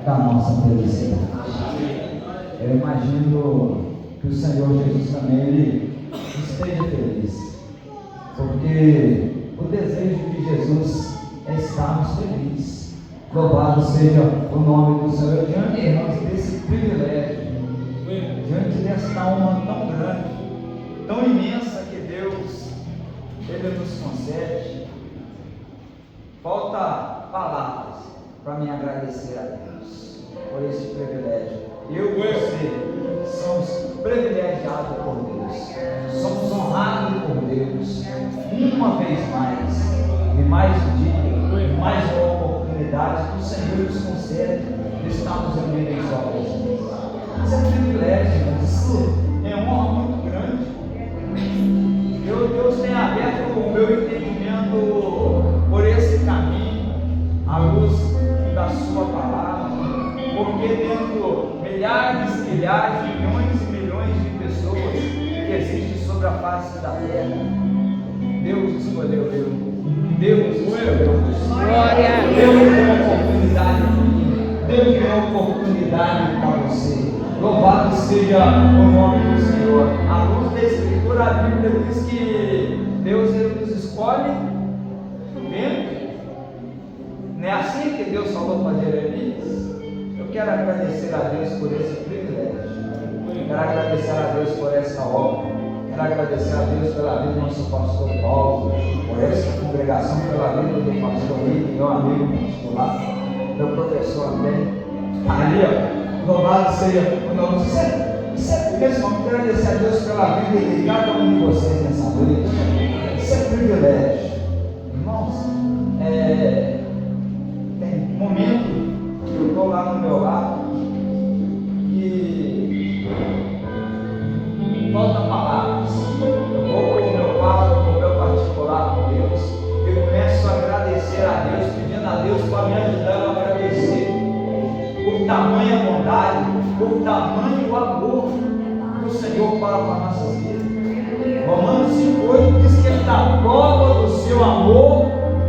da nossa felicidade. Eu imagino que o Senhor Jesus também ele esteja feliz, porque o desejo de Jesus é estarmos felizes. Louvado seja o nome do Senhor diante desse privilégio, diante desta honra tão grande, tão imensa que Deus Ele nos concede. Falta palavras para me agradecer a Deus por esse privilégio. Eu e você somos privilegiados por Deus, somos honrados por Deus, uma vez mais, e mais um dia, mais uma oportunidade que o Senhor nos concede de estarmos reunidos em Sua presença. Isso é um privilégio, isso é uma honra muito grande. Deus tem aberto o meu entendimento por esse caminho, à luz da Sua palavra, porque dentro milhares, milhares, milhões e milhões de pessoas que existem sobre a face da terra, Deus escolheu eu, Deus escolheu você. Deus deu uma oportunidade para mim, Deus deu uma oportunidade para você. Louvado seja o nome do Senhor. À luz da Escritura, a Bíblia diz que Deus ele nos escolhe dentro. Não é assim que Deus falou para Jeremias? Eu quero agradecer a Deus por esse privilégio. Quero agradecer a Deus por essa obra. Quero agradecer a Deus pela vida do nosso pastor Paulo, por essa congregação, pela vida do pastor Rico, meu amigo particular, meu professor André. Ali, ó. Louvado seja o nome do Senhor. Sempre mesmo, eu quero agradecer a Deus pela vida de cada um de vocês nessa noite. Isso é privilégio. Irmãos, tem um momento que eu estou lá no meu lado e falta palavras. Eu vou para o meu quarto, para o meu particular com Deus. Eu começo a agradecer a Deus, pedindo a Deus para me ajudar a agradecer por tamanha bondade, por tamanho amor do Senhor para com as nossas vidas. Romanos 5,8 diz que Ele dá prova do seu amor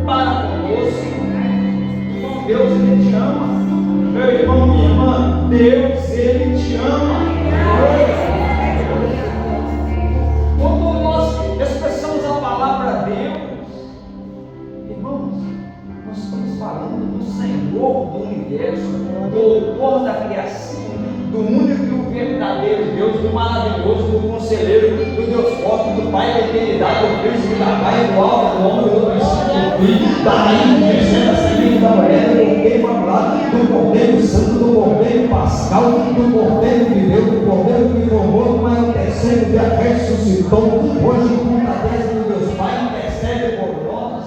para conosco. Então Deus Ele te ama. Meu irmão, minha irmã, Deus Ele te ama. Quando nós expressamos a palavra Deus, irmãos, nós estamos falando do Senhor do universo, do autor da criação, do único e verdadeiro Deus, do maravilhoso, do conselheiro, do Deus forte, do Pai da eternidade, do príncipe da paz, do alto, do homem, do princípio, do filho, da rainha, do céu, da semente, da mulher, do cordeiro imaculado, do cordeiro santo, do cordeiro pascal, do cordeiro que viveu, do cordeiro que formou, mas o terceiro dia ressuscitou, hoje com a destra do Deus Pai, intercede por nós.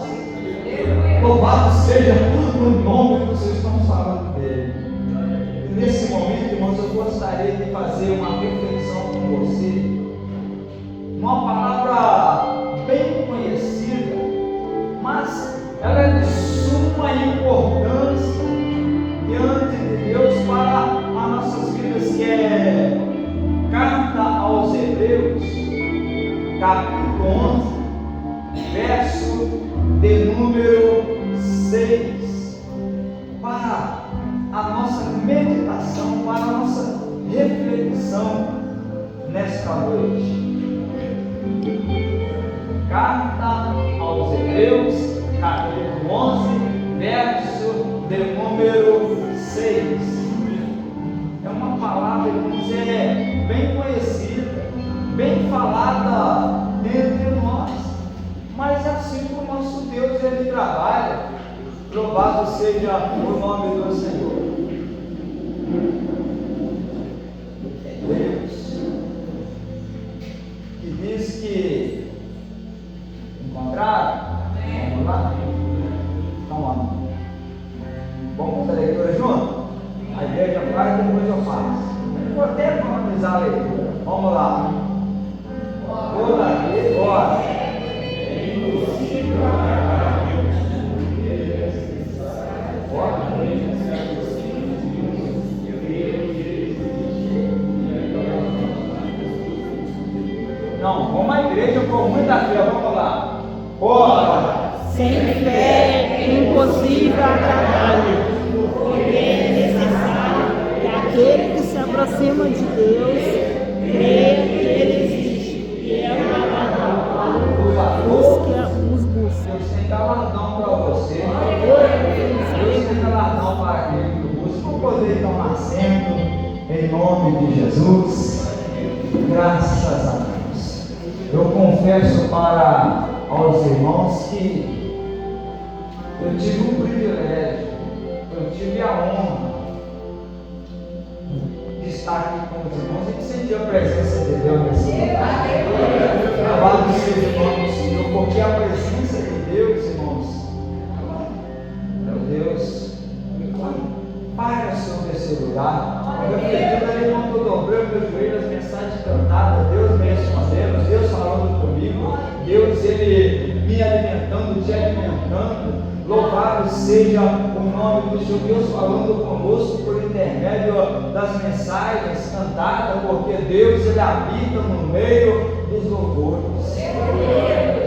Louvado seja o nome que vocês estão falando dele. E nesse momento, irmãos, eu gostaria de fazer uma reflexão com você. Uma palavra bem conhecida, mas ela é de suma importância diante de Deus para as nossas vidas, que é Carta aos Hebreus, capítulo 11, verso de número 6, para a nossa meditação, para a nossa reflexão nesta noite. Carta aos Hebreus, capítulo 11, verso de número 6. É uma palavra que bem conhecida, bem falada entre nós, mas é assim que o nosso Deus ele trabalha. Louvado seja o nome do Senhor. É Deus que diz que encontraram. Vamos lá? Então vamos. Vamos fazer a leitura junto? A igreja faz e depois eu faço. Eu vou até finalizar a leitura. Vamos lá. Toda vez, bora. Não, vamos à igreja com muita fé, vamos lá. Ora, sem fé é impossível agradar-lhe, porque é necessário Aquele que se aproxima de Deus, creia que Ele existe e é o galardão dos que os buscam. Deus tem galardão para você. Deus tem galardão para aquele que busca. Vamos poder tomar assento em nome de Jesus. Graças a Deus. Eu confesso para aos irmãos que eu tive um privilégio, eu tive a honra de estar aqui com os irmãos e de sentir a presença de Deus nesse lugar. Louvado seja o nome do Senhor, porque a presença de Deus, irmãos, meu Deus, para sobre esse lugar. Eu refletindo ali quando eu dobrei meus joelhos, as mensagens cantadas, Deus me respondendo, Deus falando comigo, Deus ele me alimentando, te alimentando. Louvado seja o nome do Senhor, Deus falando conosco por intermédio das mensagens cantadas, porque Deus ele habita no meio dos louvores.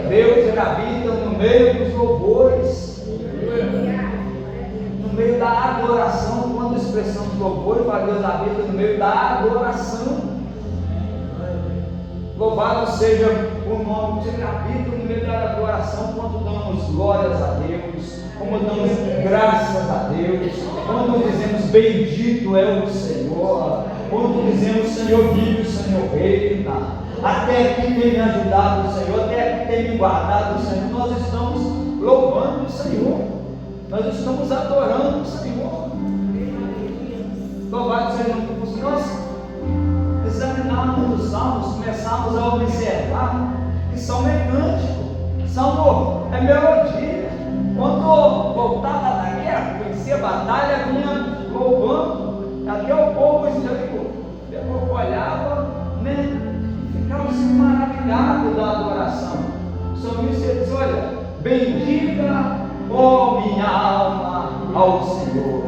Deus ele habita no meio dos louvores. No meio da adoração, quando expressamos louvor, Deus habita no meio da adoração. Louvado seja o nome de Deus, Ele habita no meio da adoração, quando damos glórias a Deus, quando damos graças a Deus, quando dizemos bendito é o Senhor, quando dizemos Senhor vive, o Senhor reina, até aqui tem me ajudado o Senhor, até aqui tem me guardado o Senhor. Nós estamos louvando o Senhor, nós estamos adorando o Senhor. Louvado seja o nome do Senhor. Nós examinarmos os salmos, começarmos a observar que salmo é cântico, salmo é melodia. Quando voltava da guerra, conhecia a batalha, vinha louvando, até o povo histórico olhava, né, e ficava assim maravilhado da adoração. O salmista diz: olha, bendiga, ó minha alma, ao Senhor.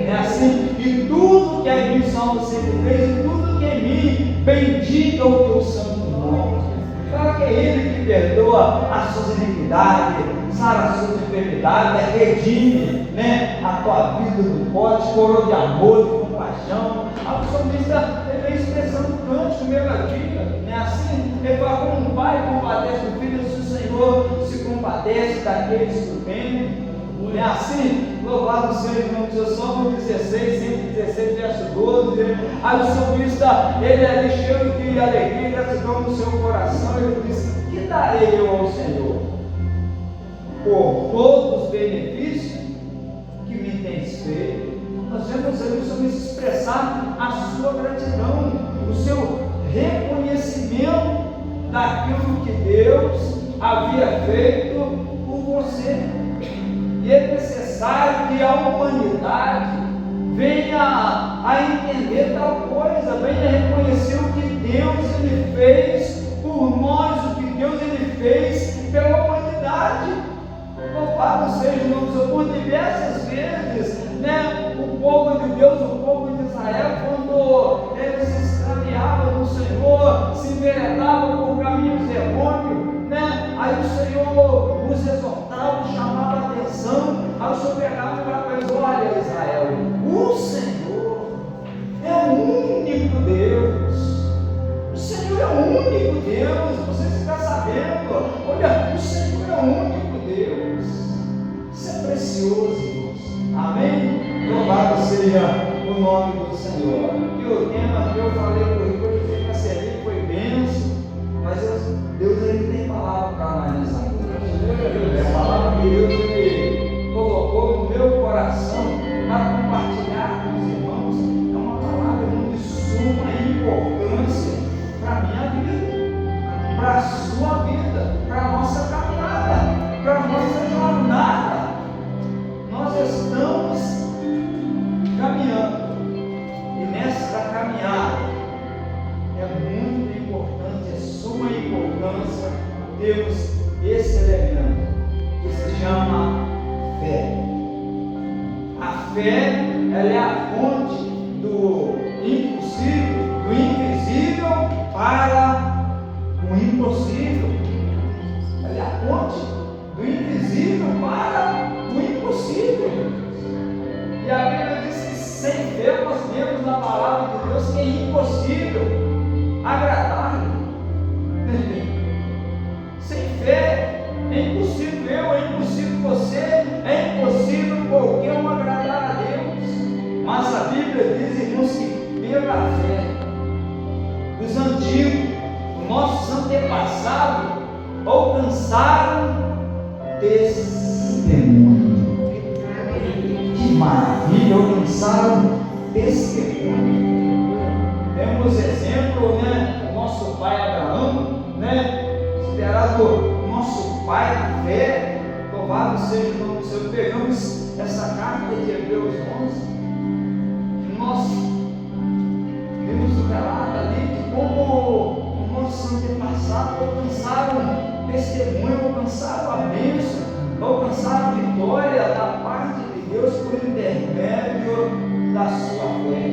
É assim, e tudo que é em mim, Salmo 103, e tudo que é em mim, bendiga o teu santo nome. Fala que é Ele que perdoa as suas iniquidades, sara as suas enfermidades, redime, né, a tua vida do pote, coroa de amor, de compaixão. O salmista ele vem expressando cântico, melodia, né? Assim, ele fala: como um pai compadece do filho, se o Senhor se compadece daqueles que o temem. É assim, louvado seja o nome de Deus. Salmo 16, 116, verso 12. Aí o salmista, ele é cheio de alegria e gratidão no seu coração. Ele diz: que darei eu ao Senhor por todos os benefícios que me tens feito? Nós vemos ali o salmista expressar a sua gratidão, o seu reconhecimento daquilo que Deus havia feito por você. E é necessário que a humanidade venha a entender tal coisa, venha a reconhecer o que Deus ele fez por nós, o que Deus ele fez pela humanidade. Louvado seja o nome do Senhor. Por diversas vezes, né, o povo de Deus, o povo de Israel, quando eles se extraviavam no Senhor, se enveredavam por caminhos errôneos, né, aí o Senhor os exortava, os chamava a atenção. Aí o Senhor pegava e falava: olha, Israel, o Senhor é o único Deus. O Senhor é o único Deus. Você está sabendo? Olha, o Senhor é o único Deus. Isso é precioso, irmãos. Amém? Louvado seja o nome do Senhor. E o tema que eu falei por aí, que eu fiquei servir, foi bênção. Mas Deus ele tem palavra para nós nessa noite. A palavra que Deus ele colocou no meu coração para compartilhar com os irmãos é uma palavra de suma importância para a minha vida, para a sua vida, para a nossa caminhada, para a nossa jornada. Nós estamos caminhando, e nessa caminhada é muito importante, é suma importância termos esse elemento que se chama fé. A fé, ela é a fonte do impossível, do invisível para o impossível. Ela é a ponte do invisível para o impossível. E a Bíblia diz que sem fé fé, nós vemos na palavra de Deus que é impossível agradar-lhe. Sem fé é impossível eu, é impossível você, é impossível qualquer um agradar a Deus. Mas a Bíblia diz, irmãos, que pela fé dos antigos, os nossos antepassados alcançaram testemunho. Que maravilha, alcançaram testemunho. Temos exemplo, né, do nosso pai Abraão, né, considerado nosso pai da fé. Louvado seja o nome do Senhor. Pegamos essa carta de Hebreus 11, que nós vimos o relato ali de como os nossos antepassados alcançaram testemunho, alcançaram a bênção, alcançaram a vitória da parte de Deus por intermédio da sua fé.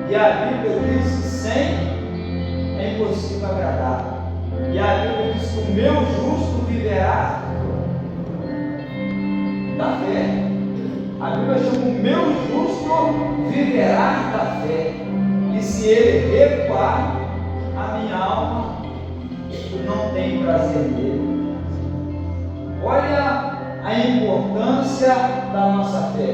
E a Bíblia diz que sem é impossível agradar. E a Bíblia diz que o meu justo viverá da fé. A Bíblia chama o meu justo viverá da fé. E se ele recuar, a minha alma não tem prazer nele. Olha a importância da nossa fé.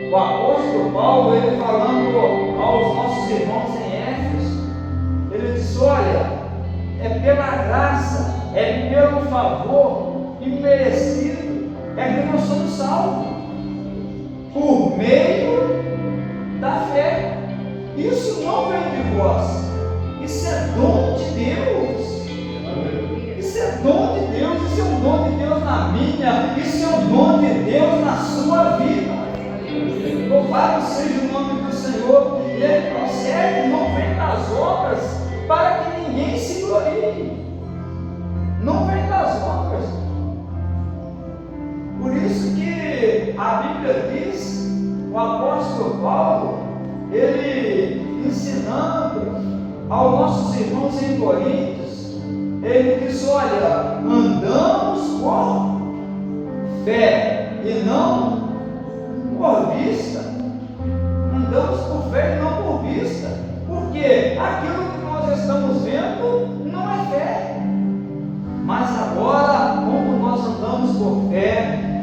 O apóstolo Paulo, ele falando aos nossos irmãos em Éfeso, ele disse: olha, é pela graça, é pelo favor imerecido, é que nós somos salvos, por meio da fé. Isso não vem de vós, isso é dom de Deus. Isso é dom de Deus, isso é um dom de Deus na minha, isso é um dom de Deus na sua vida. Louvado seja o nome do Senhor. E ele procede, não vem das obras, para que ninguém se glorie. Não vem das obras. Por isso que a Bíblia diz, o apóstolo Paulo, ele ensinando aos nossos irmãos em Coríntios, ele diz: olha, andamos por fé e não por vista. Andamos por fé e não por vista. Porque aquilo que nós estamos vendo não é fé. Mas agora, como nós andamos por fé,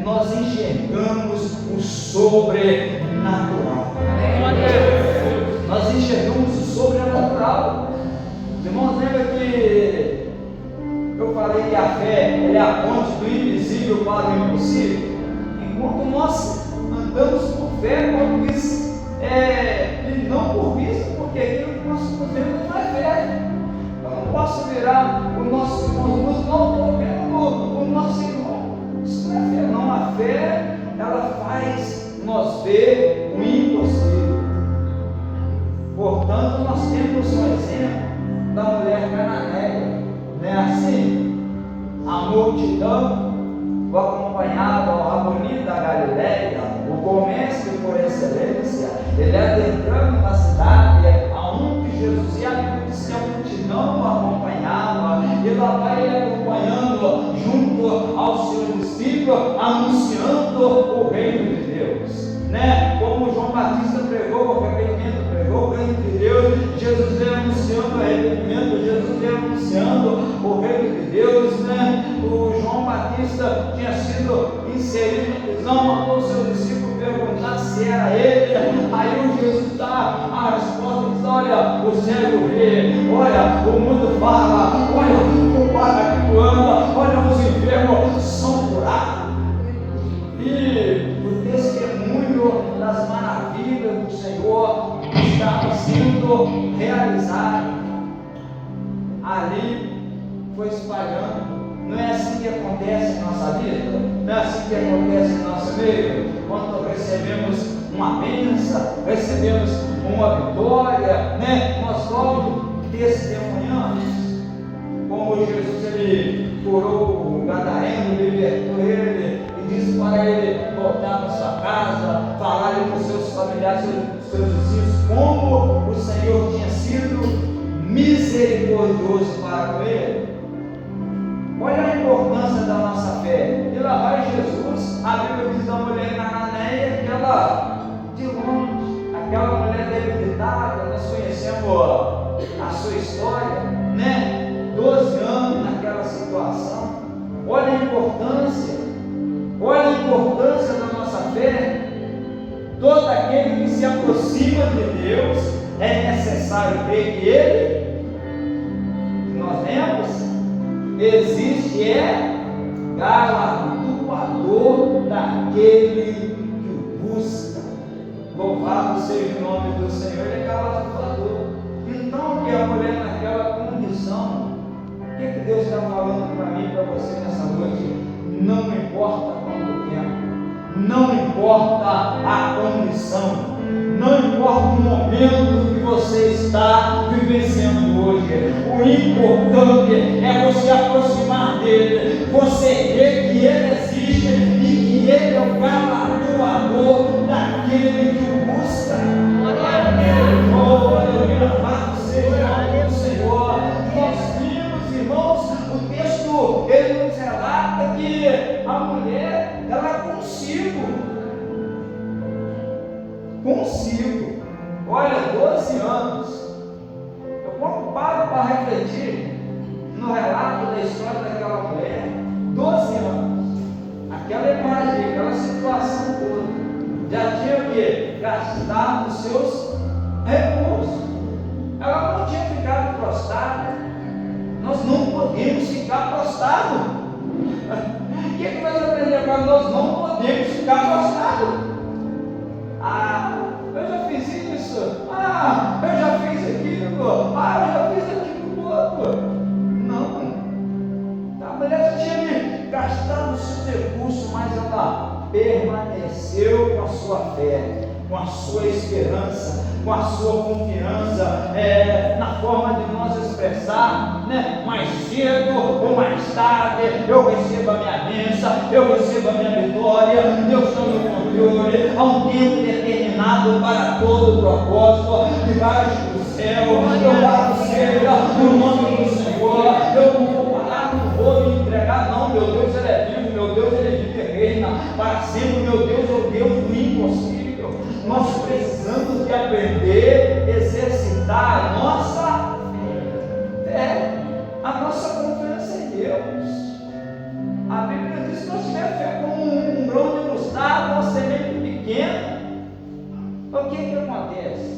nós enxergamos o sobrenatural. Nós enxergamos o sobrenatural. Os irmãos, lembra que eu falei que a fé é a ponte do invisível para o impossível? Enquanto nós andamos por fé, como diz, e não por vista, porque aquilo que nós estamos vendo não é fé. Eu não posso virar o nosso irmão, não estou vendo o nosso irmão. Isso não é fé, não. A fé, ela faz nós ver o impossível. Portanto, nós temos um exemplo da mulher cananeia, não é assim? A multidão o acompanhava a Rabi da Galileia, o comércio por excelência, ele adentrando na cidade aonde Jesus ia, a Bíblia diz que a multidão o acompanhava, e lá vai ele acompanhando junto aos seus discípulos, anunciando o reino de Deus, né? Como João Batista pregou, o arrependimento pregou o reino de Deus, Jesus veio anunciando o arrependimento, Jesus veio anunciando o reino de Deus, né? O João Batista tinha sido inserido na prisão, mandou o seu discípulo perguntar se era ele. Aí o Jesus dá a resposta, diz: olha, o cego vê, olha, o mundo fala, olha, o paralítico anda, olha, os enfermos são curados. E o testemunho das maravilhas do Senhor estava sendo realizado ali, foi espalhando. Não é assim que acontece em nossa vida? Não é assim que acontece em nosso meio? Quando recebemos uma bênção, recebemos uma vitória, né? Nós logo testemunhamos como Jesus, ele curou o gadareno, libertou ele e disse para ele voltar para sua casa, falar com os seus familiares, seus discípulos, como o Senhor tinha sido misericordioso para com ele. Olha a importância da nossa fé. E lá vai Jesus, a Bíblia diz da mulher cananeia, que ela, de longe, aquela mulher mulher debilitada, nós conhecemos a sua história, né? 12 anos naquela situação. Olha a importância da nossa fé. Todo aquele que se aproxima de Deus, é necessário crer que Ele, nós lemos, existe, galardoador daquele que o busca. Louvado seja o nome do Senhor, Ele é galardoador. Então, que a mulher naquela condição, o que Deus está falando para mim e para você nessa noite? Não importa quanto tempo, não importa a condição, não importa o momento que você está vivenciando hoje, o importante é você aproximar dele, você ver que ele existe e que ele é o galardoador daquele que o busca. Louvado seja o nome do Senhor. Nós vimos, irmãos, o texto ele nos relata que a mulher, ela consigo, olha, 12 anos. Eu quando paro para refletir no relato da história daquela mulher, 12 anos, aquela imagem, aquela situação toda, já tinha o quê? Gastado os seus recursos. Ela não tinha ficado prostrada. Nós não podemos ficar prostrados. O que nós aprendemos agora? Nós não podemos ficar prostrados. Eu já fiz isso. Eu já fiz aquilo. Eu já fiz aquilo outro. Não. A mulher tinha gastado os seus recursos, mas ela permaneceu com a sua fé, com a sua esperança, com a sua confiança, na forma de nós expressar, né? Mais cedo ou mais tarde, eu recebo a minha bênção, eu recebo a minha vitória, Deus está no controle, há um tempo determinado para todo o propósito, debaixo do céu, louvado seja o nome do Senhor. Eu não vou parar, não vou me entregar, não, meu Deus ele é vivo, meu Deus ele vive e reina para sempre, meu Deus é o Deus do impossível. Nós precisamos de aprender a exercitar a nossa fé, a nossa confiança em Deus. A Bíblia diz que nós tivemos fé como um grão de mostarda, uma semente pequena. O que acontece?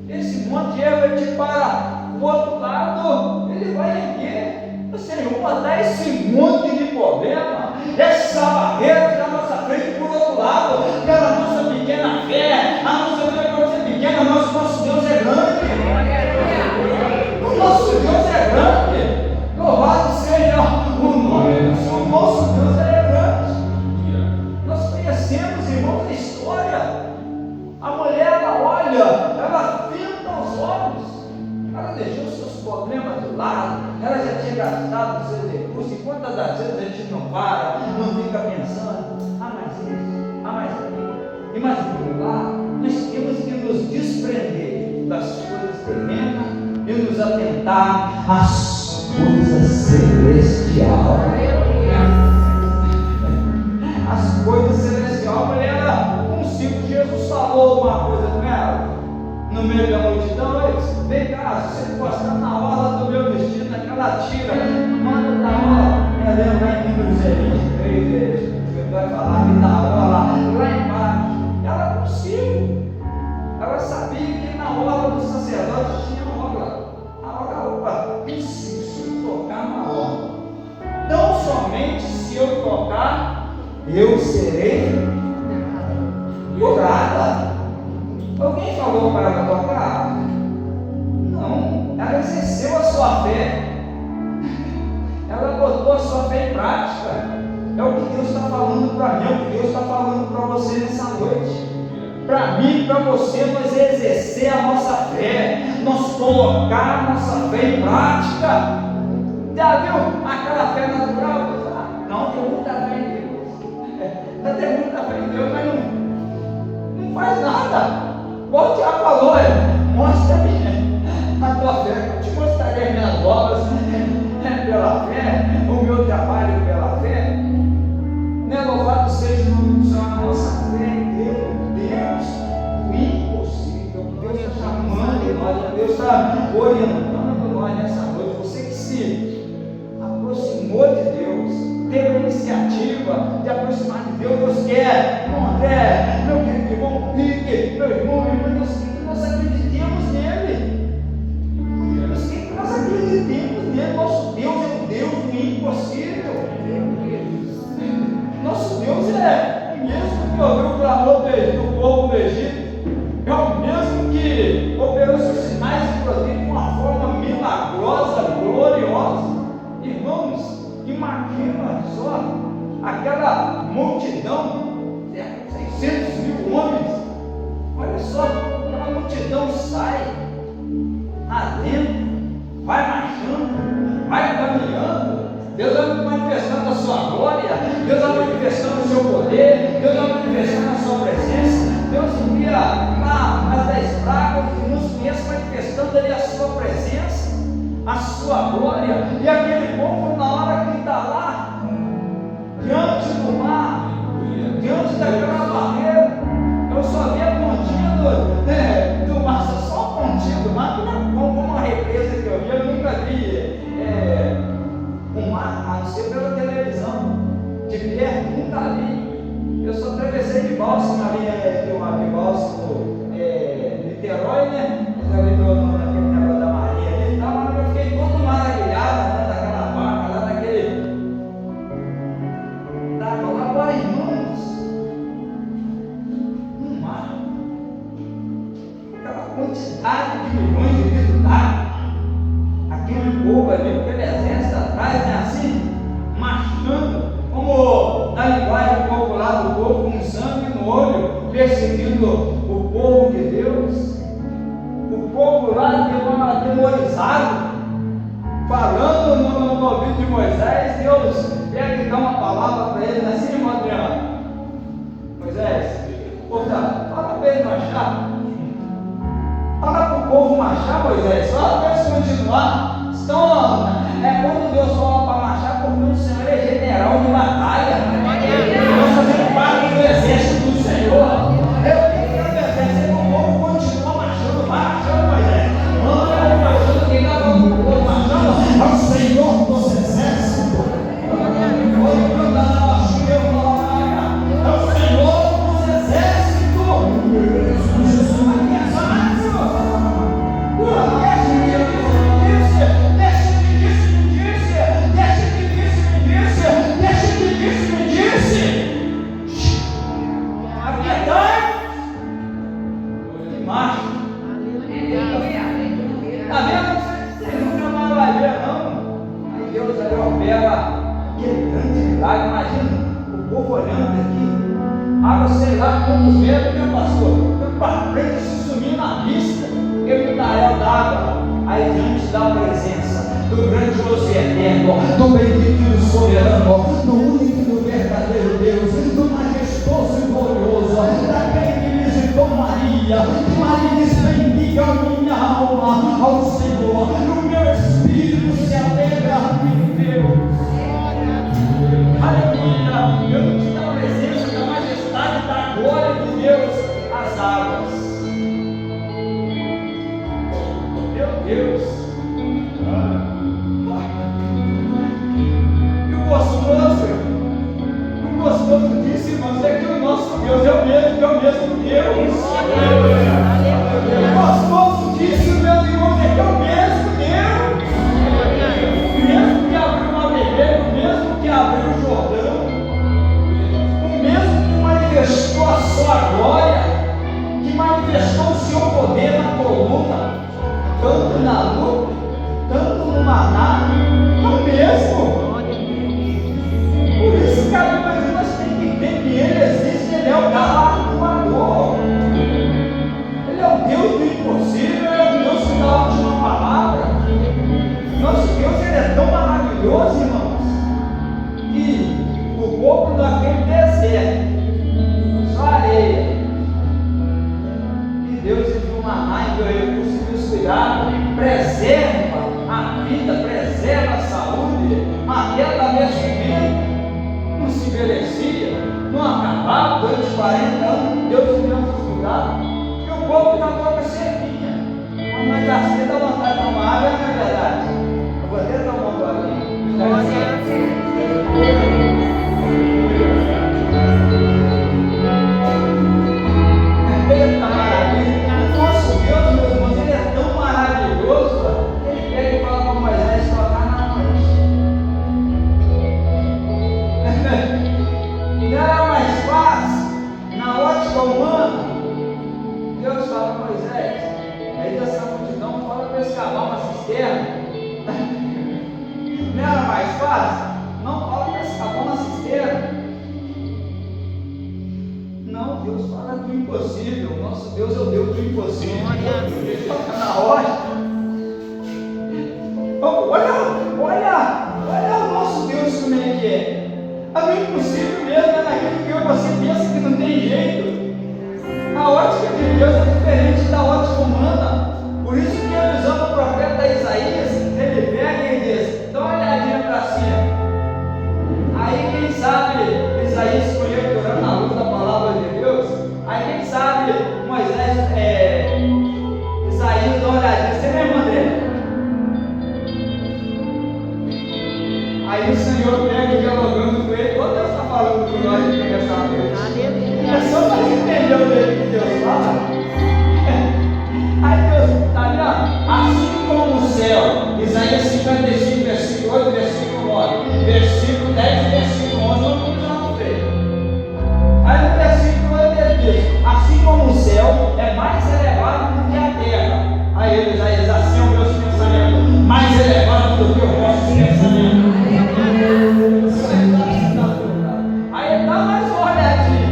Esse monte de erva vai para o outro lado, ele vai erguer. O Senhor mandar esse monte de problema, essa barreira da nossa frente por outro lado, pela nossa pequena fé, a nossa fé pode ser pequena, mas nosso Deus é grande. O nosso Deus é grande. Louvado seja o nome do Senhor. O nosso Deus é grande. Nós conhecemos, irmãos, a história. A mulher, ela olha, ela finta os olhos, ela deixou seus problemas do lado, ela já tinha gastado os seus recursos. E quantas das vezes a gente não para, não fica pensando, mais isso, mais aquilo, e mais aquilo lá. Nós temos que nos desprender das coisas terrenas e nos atentar às coisas celestiais. As coisas celestiais. A mulher, consigo, Jesus falou uma coisa com ela no meio da multidão: vem cá, se você encostar na orla do meu vestido, naquela tira, manda na orla. Ela vai em Números 23, ele vai falar que na orla, lá embaixo. Ela consigo. Ela sabia que na orla do sacerdote tinha orla. A orla, consigo, se eu tocar na orla. Não somente se eu tocar, eu serei curada. Alguém falou para ela tocar? Não, ela exerceu a sua fé, ela botou a sua fé em prática. É o que Deus está falando para mim, é o que Deus está falando para você nessa noite. Para mim e para você, nós exercer a nossa fé, nós colocar a nossa fé em prática. Já viu aquela fé natural? Não, tem muita fé em Deus. Tem muita fé em Deus, mas não faz nada. Como o Tiago falou, mostra-me a tua fé, eu te mostrarei as minhas obras pela fé, o meu trabalho pela fé. Louvado seja o nome do Senhor, a nossa fé em Deus, o impossível. Deus está chamando nós, Deus está orientando nós nessa noite. Você que se aproximou de Deus, teve a iniciativa de aproximar de Deus, Deus quer, irmão André, meu querido irmão Pique, meu irmão, Deus quer que nós acreditemos nele. Deus quer que nós acreditemos nele. Nosso Deus é um Deus do impossível. Nosso Deus é o mesmo que ouviu o clamor do povo do Egito, é o mesmo que operou seus sinais e prodígios de uma forma milagrosa, gloriosa. Irmãos, imagina só aquela multidão, 600 mil homens. Olha só, aquela multidão sai adentro, vai marchando, vai caminhando. Deus vai manifestando a sua glória, Deus vai manifestando o seu poder, Deus vai manifestando a sua presença. Deus envia lá as 10 pragas e nos conhece manifestando ali a sua presença, a sua glória. E aquele povo, na hora que está lá, diante do mar, diante daquela barreira, eu só vi a pontinha do mar, só a pontinha do mar, como uma represa que eu vi, eu nunca vi um mar, a não ser pela televisão, de perto, nunca vi. Eu só atravessei de balsa, de balsa no Niterói, né? Ali naquele negócio da Maria ali e tal, mas eu fiquei todo maravilhado, né? Daquela barca, lá daquele. Agora, irmãos, um mar, aquela quantidade de milhões de litros d'água, aquele povo ali, aquele exército atrás, né? Assim, marchando, como na linguagem popular do povo, com sangue no olho, perseguindo o povo de Deus. O povo lá atemorizado, falando no ouvido de Moisés. Deus pega e dá uma palavra para ele, assim, irmão Adriano. Moisés, fala para ele marchar. Fala para o povo marchar, Moisés. Fala para eles continuar. Então, quando Deus fala para marchar, porque o Senhor é general de batalha. Nós fazemos parte do exército do Senhor. Eu quero que o exército do povo continue marchando, Moisés. Marchando, quem está falando do povo marchando? É o Senhor dos exércitos. É o Senhor dos exércitos. Sei lá quantos metros, meu pastor, eu para frente se sumir na vista, eu me darei d'água, aí diante da presença do grandioso e eterno, do bendito e do soberano, do único e do verdadeiro Deus, do majestoso e glorioso, daquele que visitou Maria. Maria diz: bendiga a minha alma ao Senhor, o meu espírito se alegra em Deus. Aleluia, eu te dou a presença da majestade, da glória de Deus, as águas. Meu Deus. E o gostoso disso, irmãos, é que o nosso Deus é o mesmo Deus. O gostoso disso, meus irmãos, é que é o mesmo Deus. O mesmo que abriu uma bebeira, o mesmo que abriu o Jordão, o mesmo que manifestou a sua glória, que manifestou o seu poder na coluna, tanto na luz, tanto no maná, é o mesmo. Por isso que a Bíblia diz: nós temos que ver que Ele existe, Ele é o galardoador. Ele é o Deus do impossível, Ele é o Deus que dá a última palavra. Nosso Deus, Ele é tão maravilhoso, irmãos, que o povo daquele deserto, só areia, e Deus enviou o maná, enviou recursos, os cuidados, preserva a vida, preserva a saúde, até da minha subida, não se envelhecia, não acabava durante 40 anos. Deus enviou os cuidados, e o povo está todo sequinho. cisterna. Não era mais fácil? Não fala para escapar na cisterna. Não, Deus fala do impossível. Nosso Deus é o Deus do impossível. Ele toca na hora. Olha o nosso Deus como é que é. O impossível mesmo é naquilo que você pensa que não tem jeito. A ótica de Deus é diferente da ótica humana. Por isso que a visão do profeta Isaías, ele pega e diz: dá uma olhadinha para cima. Aí quem sabe Isaías conjecturando a luz da palavra de Deus. Aí quem sabe Moisés, Isaías dá uma olhadinha. Você mesmo, André? Aí o Senhor pega dialogando com ele. Quando Deus está falando com nós aqui nessa noite, é só para entender o jeito que Deus fala. Aí Deus está ali, ó, assim como o céu. Isaías 55, versículo 8, versículo 9, versículo 10 e versículo 11. Não vamos ver. Aí no versículo 8 ele diz: assim como o céu é mais elevado do que a terra. Aí ele diz: assim é o meu pensamento, mais elevado do que o vosso pensamento. Aí dá mais uma olhadinha.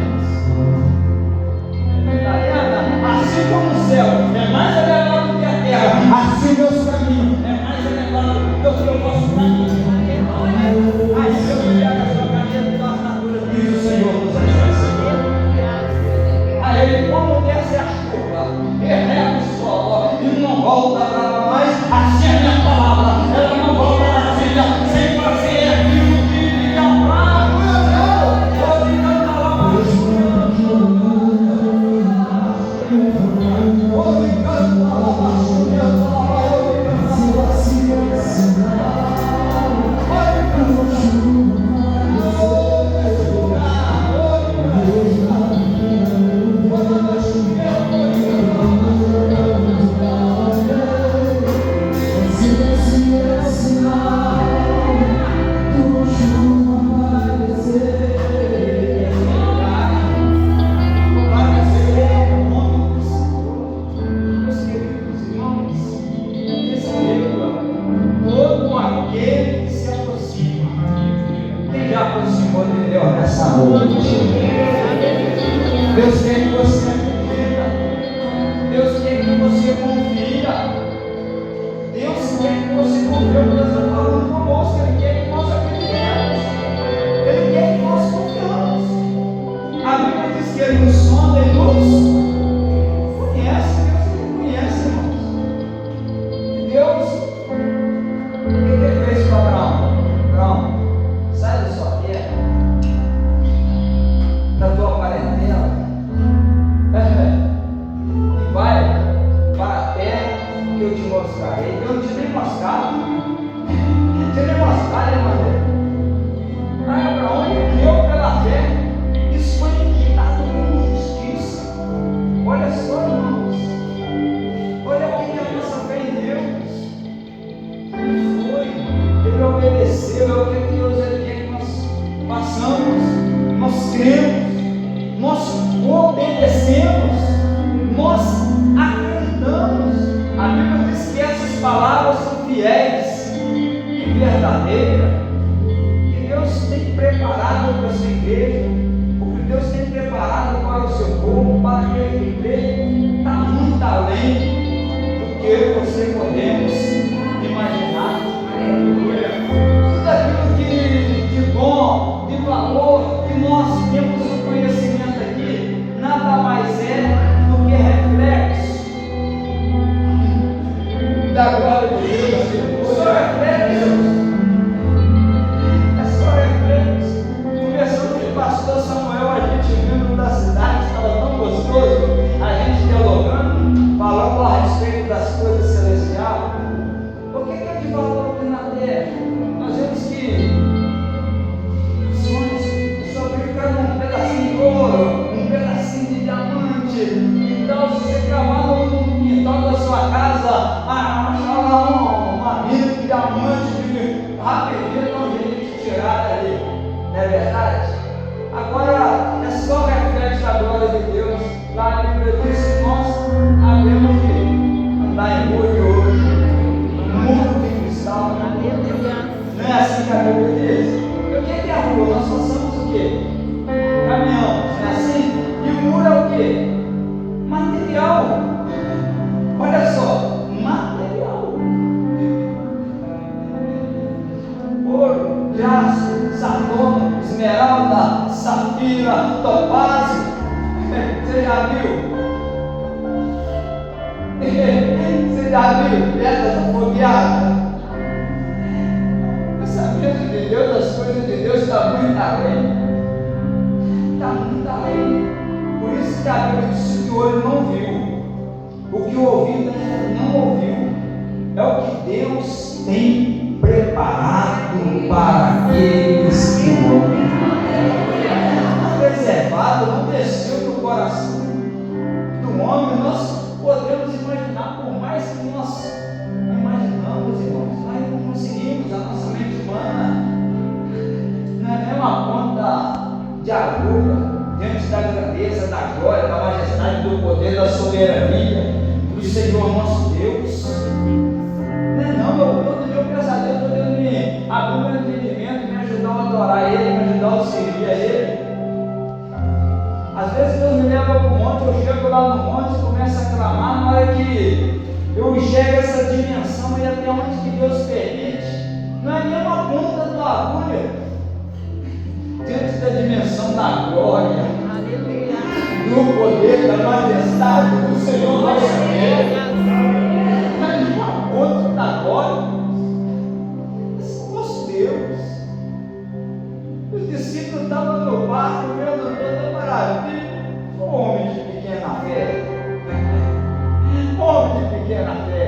Assim como o céu é mais elevado do que a terra, assim meus caminhos é mais elevado do que o vosso caminho. Aí se eu olhar a sua caminho da assinatura, diz o Senhor dos Exércitos. Aí ele, como desce a chuva, errega o solo e não volta para mais, assim é a minha palavra, ela não volta na vida sem fazer aquilo que me amar. Deus quer que você acredita. Deus quer que você confia. Deus quer que você confie. O Deus está falando conosco. Ele quer que nós acreditemos. Ele quer que nós confiamos. A Bíblia diz que Ele nos sonda e nos conhece. Deus Ele conhece, irmãos. Deus, o que Ele fez com Abraão? Abraão, sai da sua terra, da tua parentela, e vai para a terra que eu te mostrarei. Eu não te nem mostrado. Te nem mostrado, irmão. Aí Abraão creu pela fé. Isso foi imputado como justiça. Olha só, irmãos. Olha o que é a nossa fé em Deus. Ele foi, ele obedeceu. É o que Deus ele quer que nós façamos. Nós cremos, nós obedecemos, nós acreditamos. A Bíblia diz que essas palavras são fiéis e verdadeiras. Que Deus tem preparado para a sua igreja, o que Deus tem preparado para o seu povo, para aquele que crê, está muito além do que eu e você podemos imaginar. Tudo aquilo de bom, de valor, que nós temos o conhecimento aqui, nada mais é do que reflexo da glória de Deus. Só reflexo. É só reflexo. Conversando com o pastor Samuel, a gente vindo da cidade, estava tão gostoso, a gente dialogando, falando a respeito das coisas celestiais. O que é de valor aqui na terra? Nós vemos que um pedacinho de ouro, um pedacinho de diamante. Então, se você cavar no quintal da sua casa, achar lá uma mina de diamante, rapidinho dá um jeito de tirar dali. Não é verdade? Agora, é só reflexo da glória de Deus. Lá a Bíblia diz que nós havemos de andar em rua de ouro, safira, topázio. Você já viu? Você já viu pedras afogueadas? O pensamento de Deus, as coisas de Deus estão muito além. Está muito além. Por isso que a Bíblia diz que o olho não viu, o que o ouvido não ouviu. É o que Deus tem preparado para aqueles que o amam. Reservado, não desceu no coração do homem. Nós podemos imaginar, por mais que nós imaginamos, irmãos, nós não conseguimos. A nossa mente humana não é nem uma ponta de agulha diante da grandeza, da glória, da majestade, do poder, da soberania do Senhor nosso Deus. Não, todo dia eu peço a Deus, todo Deus me abrir o meu entendimento, me ajudar a adorar Ele, me ajudar a servir a Ele. Às vezes Deus me leva para o monte, eu chego lá no monte e começo a clamar. Na hora que eu enxergo essa dimensão e até onde que Deus permite, não é nem uma ponta do agulha diante da dimensão da glória, do poder, da majestade do Senhor nosso Deus. Não é nem uma ponta da glória. Nosso Deus. Os discípulos estavam no barco vendo toda a maravilha. Um homem de pequena fé. Homem de pequena fé.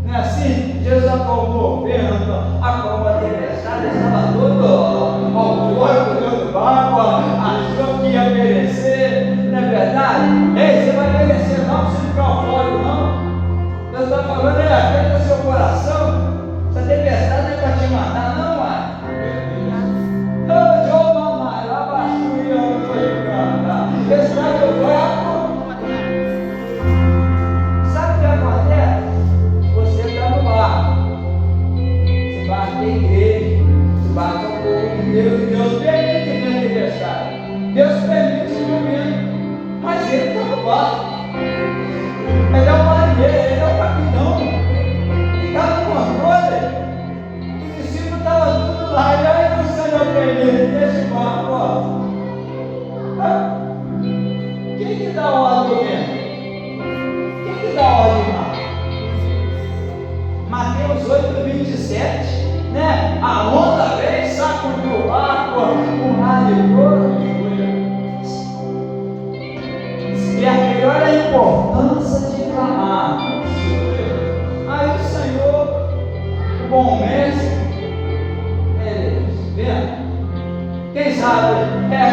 Não é assim? Jesus acalmou o vento, acalmou a tempestade, estava todo eufórico dentro do barco, achou que ia perecer. Não é verdade? Ei, você vai perecer não, não precisa ficar eufórico não. Deus está falando, aperta seu coração. Essa tempestade não é para te matar não, mano. Tempestade eu fraco. Sabe o que acontece? Você está no barco. Esse barco tem igreja. Esse barco é o povo de Deus. E Deus permite a tempestade. Deus permite o vento. Mas Ele está no barco. Ele é o marinheiro, Ele é o capitão. Está no controle. Os discípulos estavam tudo lá. E aí o Senhor permite, deixa o barco, ó. Quem que dá ordem do vento? Quem que dá ordem do mar? Mateus 8:27, né? A onda vem, sacudiu o barco, o mar ligou. Desperta, olha a importância de clamar. Aí o Senhor, o bom mestre, ele vendo. Quem sabe?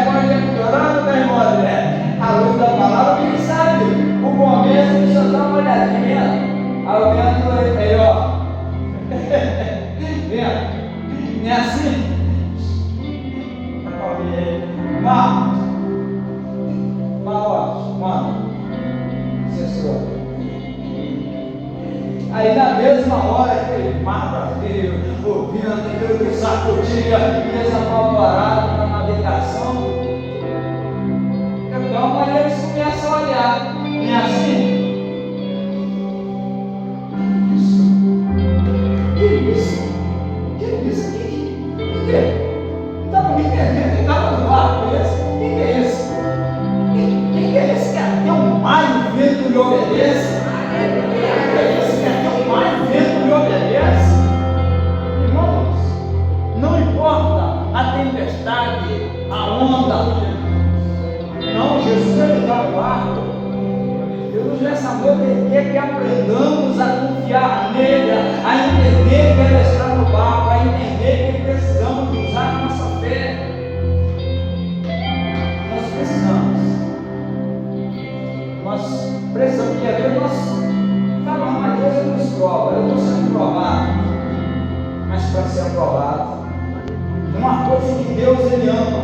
Conjecturando, meu irmão André, a luz da palavra, quem sabe? O bom mestre só dá uma olhadinha. Aí o vento aí, ó. Vento. Não é assim? Mal, ó, mano. Cessou. Aí na mesma hora que ele mata veio, o vento, aquilo que sacudia, fez apavorado na navegação. Então aí eles começam a olhar. Não é assim? Que isso? Que? Estava me entendendo? Estava no barco esse? Quem que é esse? Quem que é esse que até o mar e o vento lhe obedece? Quem é esse que até o mar e o vento lhe obedece? Irmãos, não importa a tempestade, a onda. Não, Jesus ele está no barco. Jesus nessa noite ele quer que aprendamos a confiar nele, a entender que ele está no barco, a entender que precisamos usar a nossa fé. Nós precisamos, porque às vezes nós falamos, mas Deus ele nos prova, eu estou sendo provado, mas para ser aprovado, uma coisa que Deus ele ama.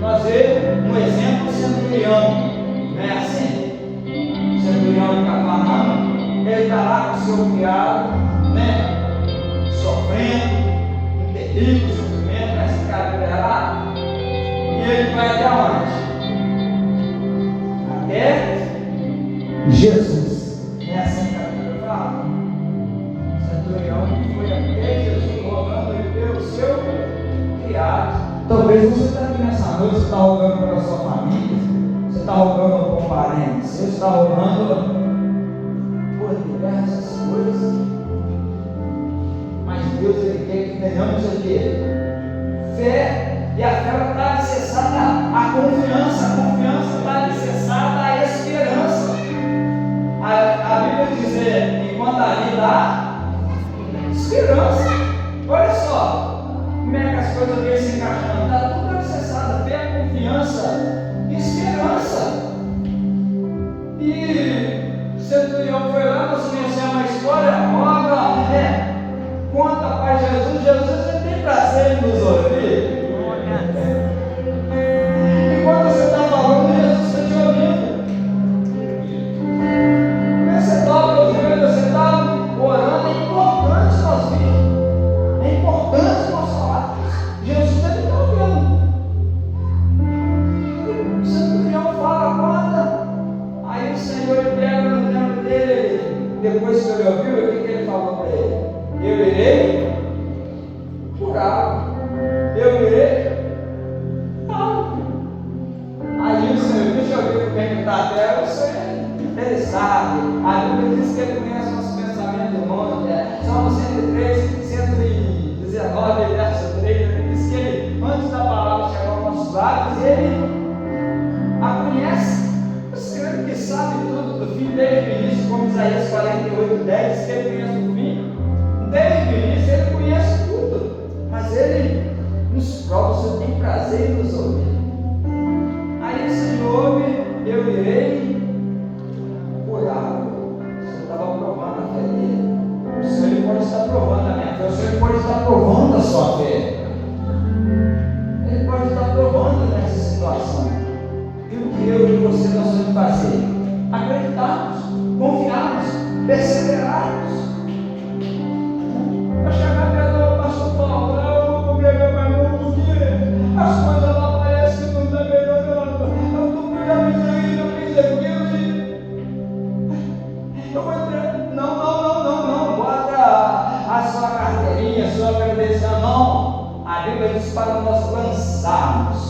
Nós vemos um exemplo do centurião, não é assim? O centurião de Cafarnaum, ele está lá com o seu criado, né? Sofrendo, um terrível sofrimento, esse cara lá, e ele vai até onde? Até Jesus, não é assim que a Bíblia fala? O centurião foi até Jesus, rogando ele pelo seu criado. Talvez você está aqui nessa noite, você está rogando pela sua família, você está rogando por parentes, você está rogando por diversas coisas. Mas Deus, Ele quer que tenhamos aqui fé, e a fé está alicerçada à confiança, a confiança está alicerçada à esperança. A Bíblia diz, enquanto a vida há esperança. Olha só como é que as coisas vêm se encaixando. Está tudo alicerçado, fé, confiança e esperança. E o centurião foi lá, nós conhecemos a história, roga, conta para Jesus. Jesus tem prazer em nos ouvir. Enquanto você está falando, Jesus está te ouvindo. Você está ouvindo, você está orando. É importante nós virmos. É importante nós falarmos. Jesus ele está ouvindo. O centurião fala, conta. Aí o Senhor pega no tempo dele. Depois que ele ouviu, o que ele falou para ele? Eu irei curá-lo. Eu irei. Aí o Senhor, deixa eu ver como é que está a terra. O Senhor, Ele sabe. A Bíblia diz que Ele conhece nossos pensamentos do mundo. Salmo 103, 119, verso 3. Ele diz que Ele, antes da palavra chegar aos nossos lábios, Ele a conhece. O Senhor que sabe tudo do fim, desde o início, como Isaías 48, 10, diz que Ele conhece o fim. Desde o início Ele conhece tudo, mas Ele nos prova, o Senhor tem prazer em nos ouvir. Aí o Senhor ouve, eu irei curá-lo. O Senhor estava provando a fé dele. O Senhor ele pode estar provando a minha fé, o Senhor pode estar provando a sua fé. Ele pode estar provando nessa situação. E o que eu e você nós vamos fazer? Acreditarmos, confiarmos, perseverarmos. Vai chegar perto do pastor Paulo, eu vou congregar mais novo porque as coisas lá parecem que não estão melhorando. Eu estou cuidando disso aí, eu fiz aquilo e eu vou entrar. Não, bota a sua carteirinha, a sua credencial, não. A Bíblia diz para nós lançarmos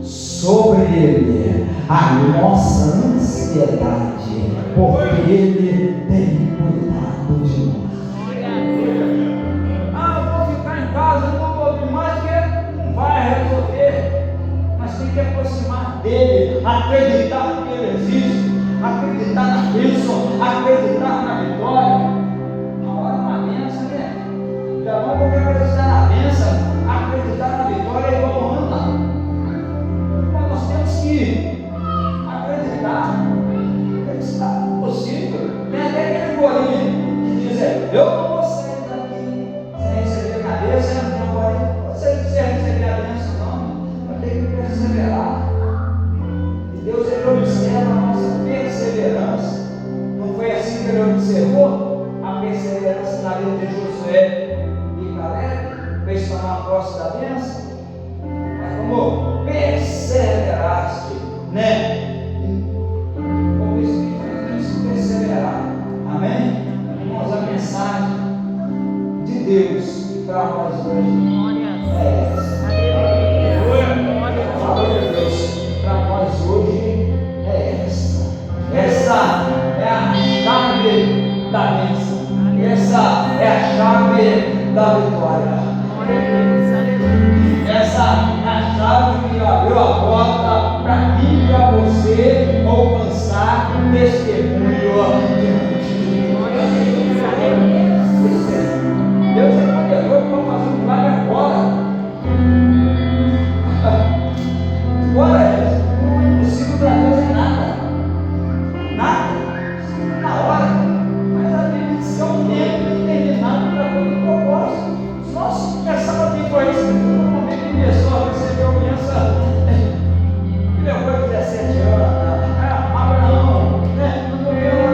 sobre Ele a nossa ansiedade, porque Ele tem cuidado de nós. Não vou ouvir mais, porque não vai resolver, mas tem que aproximar dele, acreditar que ele existe, acreditar na bênção, acreditar na vitória. A hora uma bênção, né? Já vamos acreditar na bênção, acreditar na vitória é igual Ana. Mas nós temos que acreditar que está possível. Tem até aquele golinho que diz, eu não vou sair daqui sem receber cabeça, você não precisa receber a bênção, não. Eu tenho que perseverar. E Deus ele observa a nossa perseverança. Não foi assim que ele observou a perseverança na vida de Josué e Caleb, fez tomar posse da bênção? Mas como perseveraste, né? Como isso que faz perseverar. Amém? Irmãos, a mensagem de Deus para nós hoje é essa. A palavra de Deus para nós hoje é essa. Essa é a chave da bênção. Essa é a chave da vitória. Essa é a chave que abriu a porta para mim e para você alcançar testemunho de Deus é poderoso para fazer um milagre agora. Agora, não é impossível para Deus é nada. Nada. Na hora. Mas a Bíblia diz que é um tempo determinado para todo o propósito. Se nós começarmos a ter com isso, no momento que começou a receber a criança, que levou 17 anos, Abraão, não morreu lá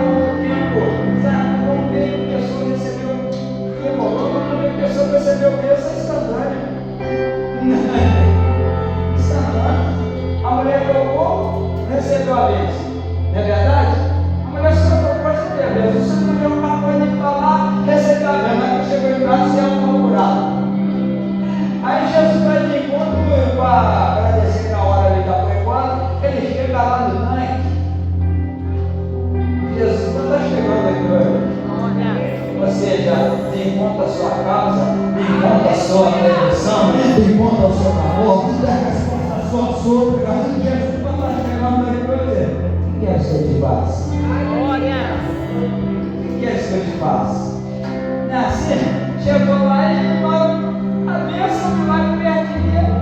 encontra a sua causa, encontra a sua redenção, encontra o seu amor, dá resposta à sua súplica. Jesus vai chegar na coisa. O que é isso que eu te faço? O que é isso que eu te faço? Não é assim? Chegou lá e a bênção que vai perto de Deus.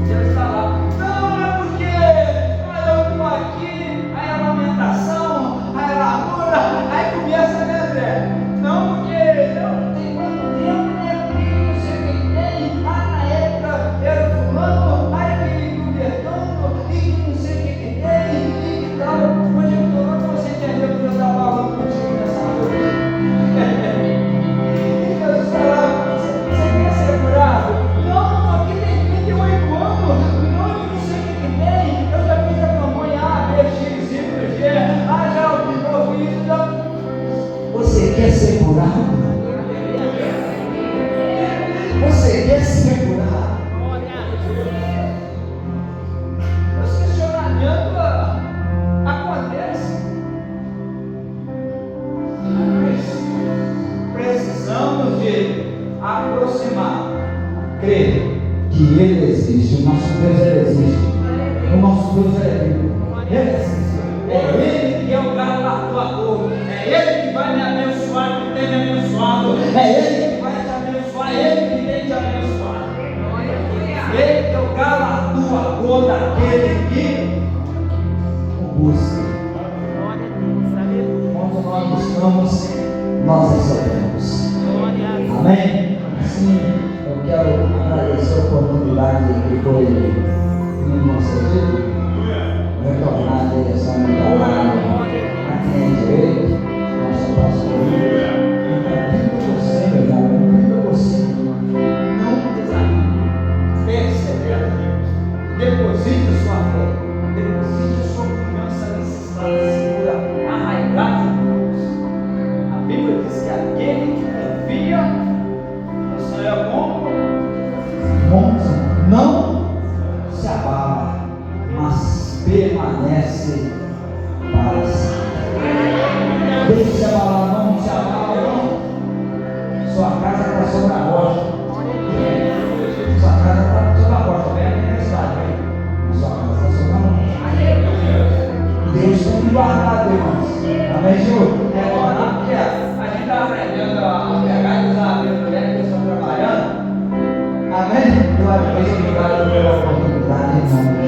Deus está lá. Não, é porque eu estou aqui, aí a lamentação, aí a lamúria, aí começa a André. Não, porque eu não tenho quanto tempo, né? Porque não sei o que tem. Na época era fulano, aí aquele governo, e que não sei o que tem, e que tal. Hoje eu estou lá para você entender o que eu estava falando contigo nessa noite. E Deus está lá, você quer ser curado? Não, aqui tem 38 anos, não sei o que tem. Eu já fiz a campanha A, B, X, Y, G, já ouvi isso, já. Você quer ser curado? Você quer ser curado? Os questionamentos acontecem. Mas precisamos de aproximar, crer que Ele existe, o nosso Deus Ele existe, o nosso Deus Ele é vivo, Ele existe. É Ele que é o galardoador, é Ele que vai me abençoar, que tem me abençoado, é Ele que vai te abençoar, é Ele que tem te abençoado. Ele que é o galardoador daquele que o busca. Quando nós buscamos, nós recebemos. Amém? Sim, eu quero agradecer a oportunidade que foi me concedido, retornar à direção do trabalho a quem é direito, nosso pastor. Convido você, meu irmão, convido você, não desanime, persevera, deposite sua fé, deposite sua confiança nesse estado segura, arraigado em Deus. A Bíblia diz que aquele que confia no Senhor é como monte, não se abala, mas permanece para sempre. Deixe se abalar, não se abala, não. Sua casa está sobre a rocha. Sua casa está sobre a rocha, vem aqui na cidade, vem. Sua casa está sobre a rocha. Deus tem que guardar, irmãos. Amém, Senhor? É guardar porque a gente está aprendendo a pegar e usar a mulher que estão trabalhando. Amém? Glória a Deus, obrigado pela oportunidade, irmão.